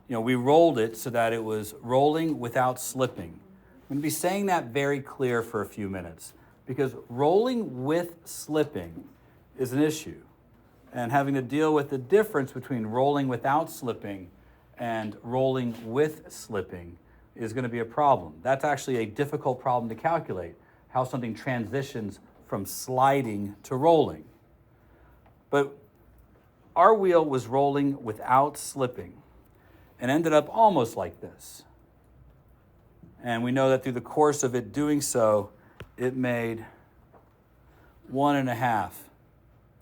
we rolled it so that it was rolling without slipping. I'm going to be saying that very clear for a few minutes because rolling with slipping is an issue. And having to deal with the difference between rolling without slipping and rolling with slipping is going to be a problem. That's actually a difficult problem to calculate, how something transitions from sliding to rolling. But our wheel was rolling without slipping and ended up almost like this. And we know that through the course of it doing so, it made 1.5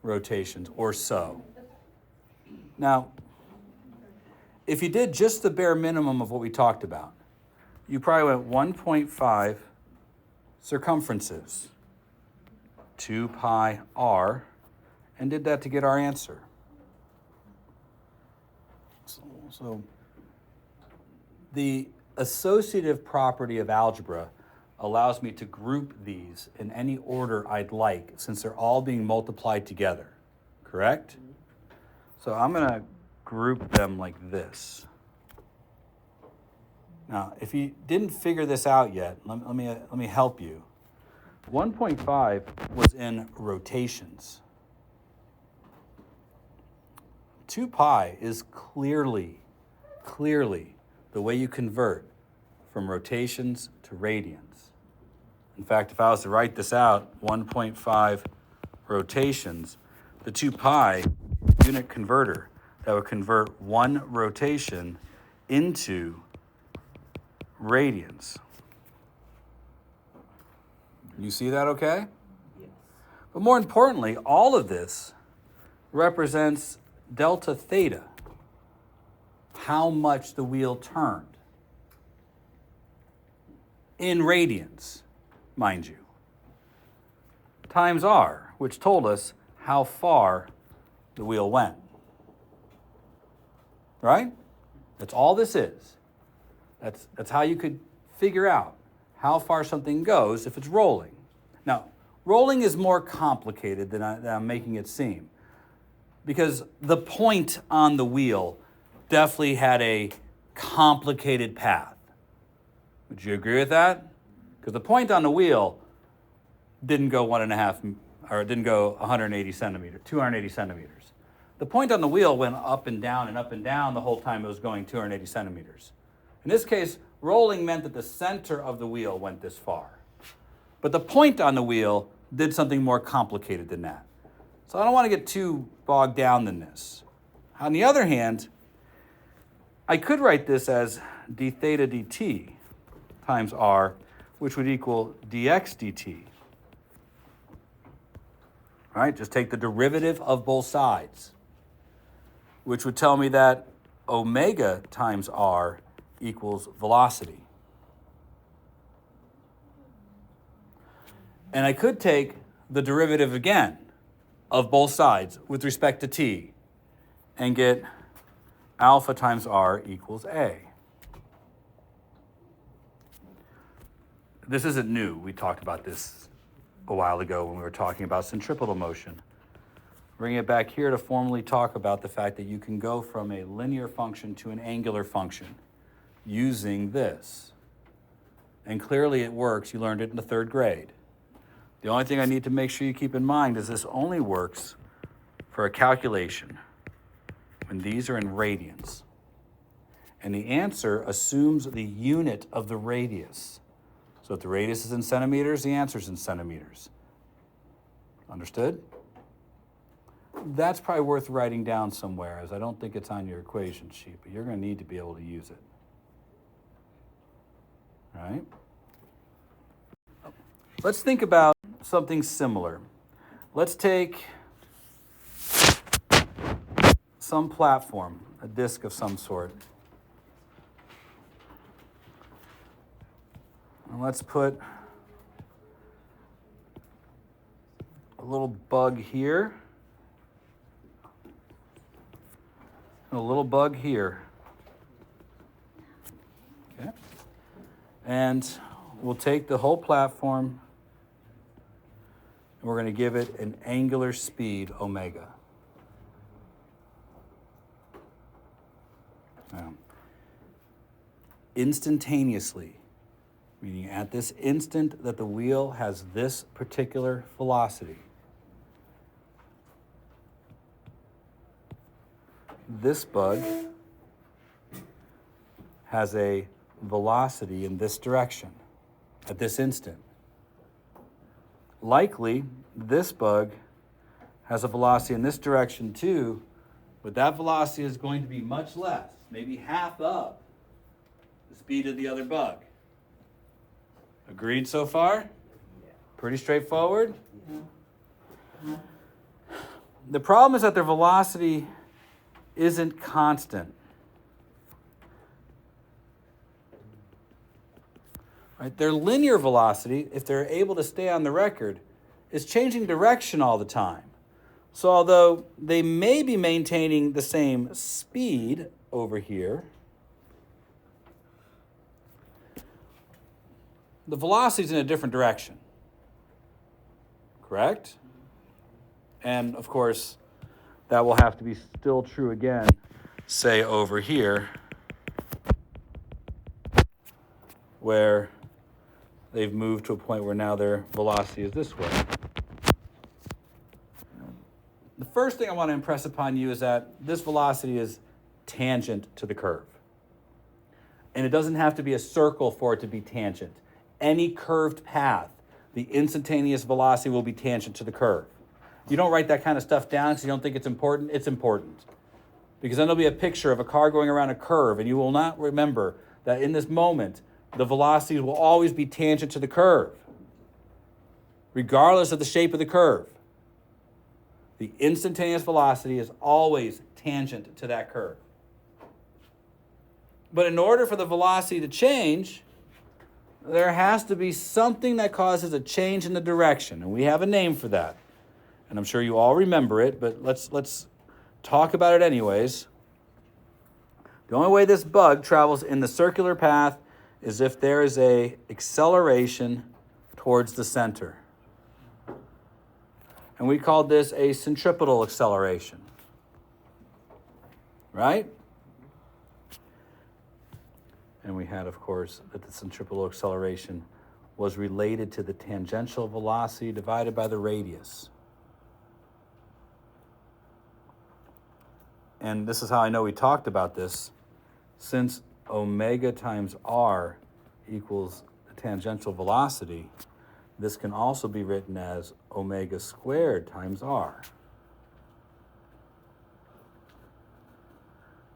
rotations or so. Now, if you did just the bare minimum of what we talked about, you probably went 1.5 circumferences, 2 pi r, and did that to get our answer. So the associative property of algebra allows me to group these in any order I'd like since they're all being multiplied together, correct? So I'm going to group them like this. Now, if you didn't figure this out yet, let me help you. 1.5 was in rotations. 2 pi is clearly the way you convert from rotations to radians. In fact, if I was to write this out, 1.5 rotations, the 2 pi unit converter that would convert 1 rotation into radians. You see that okay? Yes. But more importantly, all of this represents delta theta, how much the wheel turned. In radians, mind you. Times r, which told us how far the wheel went. Right? That's all this is. That's how you could figure out how far something goes if it's rolling. Now, rolling is more complicated than I'm making it seem, because the point on the wheel definitely had a complicated path. Would you agree with that? Because the point on the wheel didn't go 1.5, or it didn't go 180 centimeters, 280 centimeters. The point on the wheel went up and down the whole time it was going 280 centimeters. In this case, rolling meant that the center of the wheel went this far. But the point on the wheel did something more complicated than that. So I don't want to get too bogged down in this. On the other hand, I could write this as d theta dt times r, which would equal dx dt. All right, just take the derivative of both sides, which would tell me that omega times r equals velocity. And I could take the derivative again of both sides with respect to t and get alpha times r equals a. This isn't new. We talked about this a while ago when we were talking about centripetal motion. Bring it back here to formally talk about the fact that you can go from a linear function to an angular function using this. And clearly it works. You learned it in the 3rd grade. The only thing I need to make sure you keep in mind is this only works for a calculation when these are in radians. And the answer assumes the unit of the radius. So if the radius is in centimeters, the answer is in centimeters. Understood? That's probably worth writing down somewhere, as I don't think it's on your equation sheet, but you're going to need to be able to use it. All right? Let's think about something similar. Let's take some platform, a disc of some sort. And let's put a little bug here and a little bug here. Okay? And we'll take the whole platform and we're going to give it an angular speed, omega. Now, instantaneously, meaning at this instant that the wheel has this particular velocity, this bug has a velocity in this direction at this instant. Likely, this bug has a velocity in this direction too, but that velocity is going to be much less, maybe half of the speed of the other bug. Agreed so far? Pretty straightforward? The problem is that their velocity isn't constant. Right? Their linear velocity, if they're able to stay on the record, is changing direction all the time. So although they may be maintaining the same speed over here, the velocity is in a different direction. Correct? And of course, that will have to be still true again, say over here, where they've moved to a point where now their velocity is this way. The first thing I want to impress upon you is that this velocity is tangent to the curve. And it doesn't have to be a circle for it to be tangent. Any curved path, the instantaneous velocity will be tangent to the curve. You don't write that kind of stuff down because you don't think it's important. It's important. Because then there'll be a picture of a car going around a curve, and you will not remember that in this moment, the velocities will always be tangent to the curve, regardless of the shape of the curve. The instantaneous velocity is always tangent to that curve. But in order for the velocity to change, there has to be something that causes a change in the direction, and we have a name for that. And I'm sure you all remember it, but let's talk about it anyways. The only way this bug travels in the circular path is if there is an acceleration towards the center. And we called this a centripetal acceleration. Right? And we had, of course, that the centripetal acceleration was related to the tangential velocity divided by the radius. And this is how I know we talked about this. Since omega times r equals the tangential velocity, this can also be written as omega squared times r.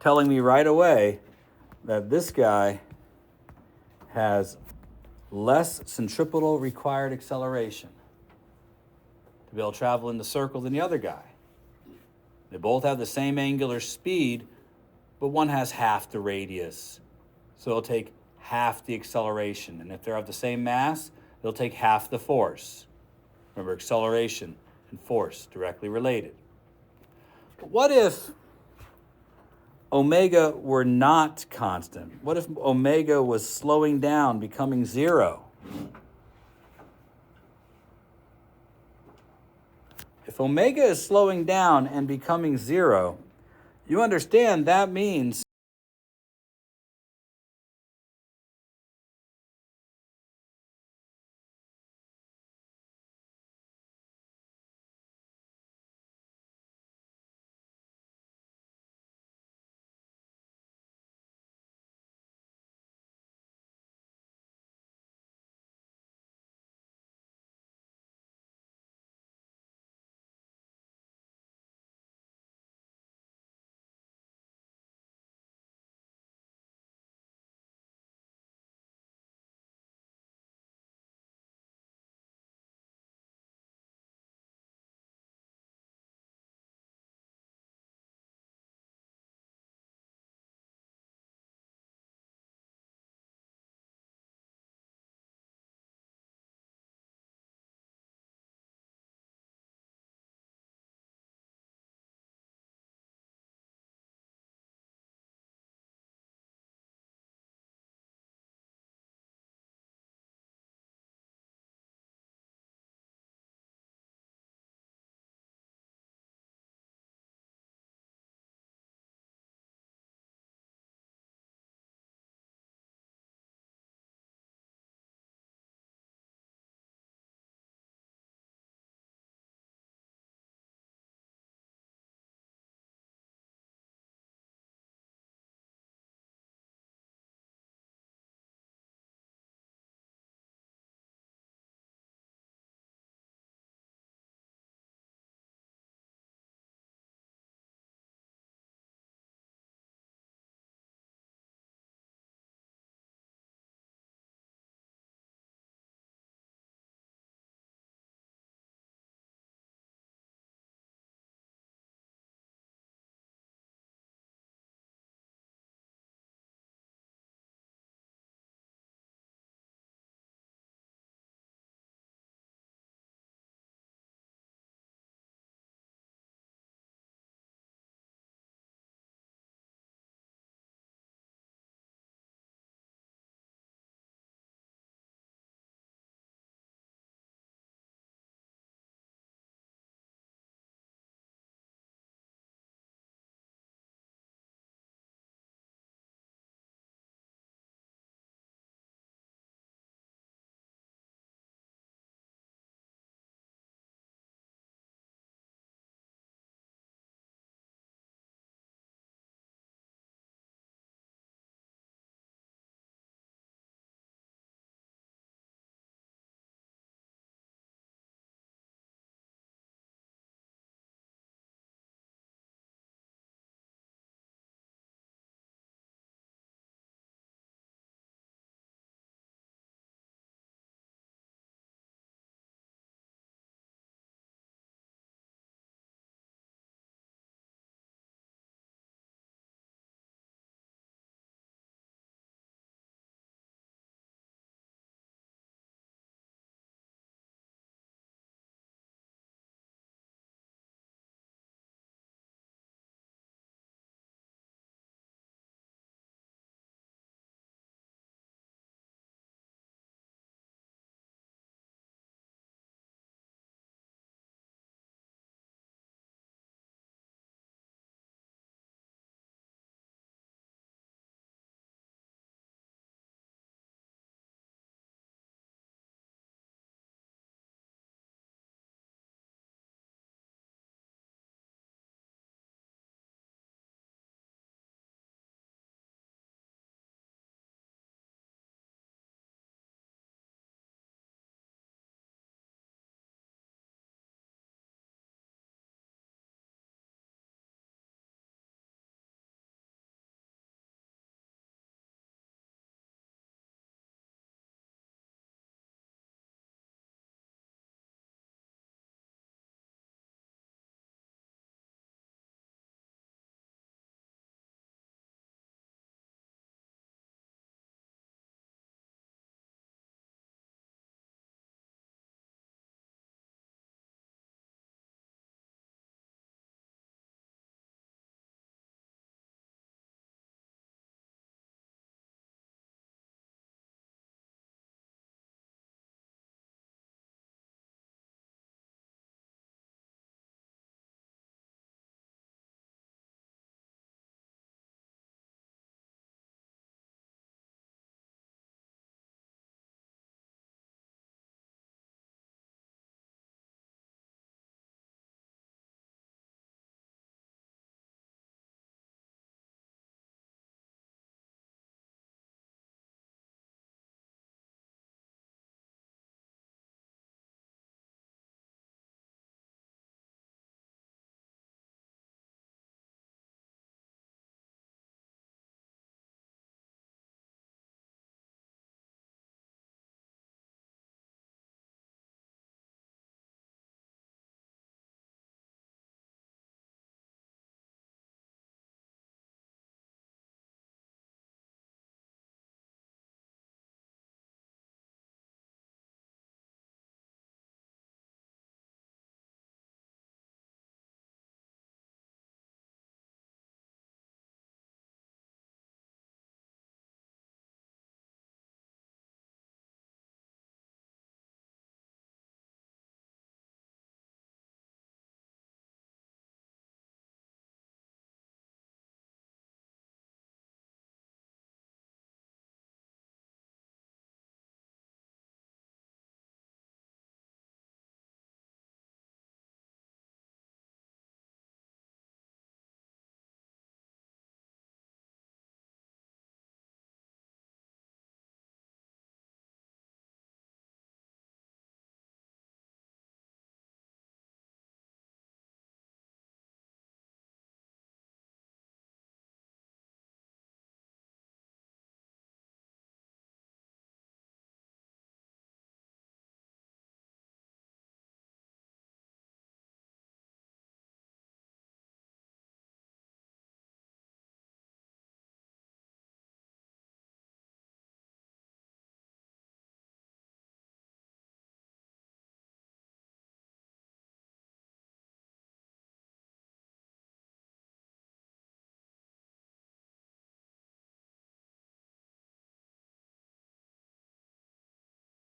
Telling me right away that this guy has less centripetal required acceleration to be able to travel in the circle than the other guy. They both have the same angular speed, but one has half the radius. So it'll take half the acceleration. And if they're of the same mass, they'll take half the force. Remember, acceleration and force directly related. But what if omega were not constant? What if omega was slowing down, becoming zero? If omega is slowing down and becoming zero, you understand that means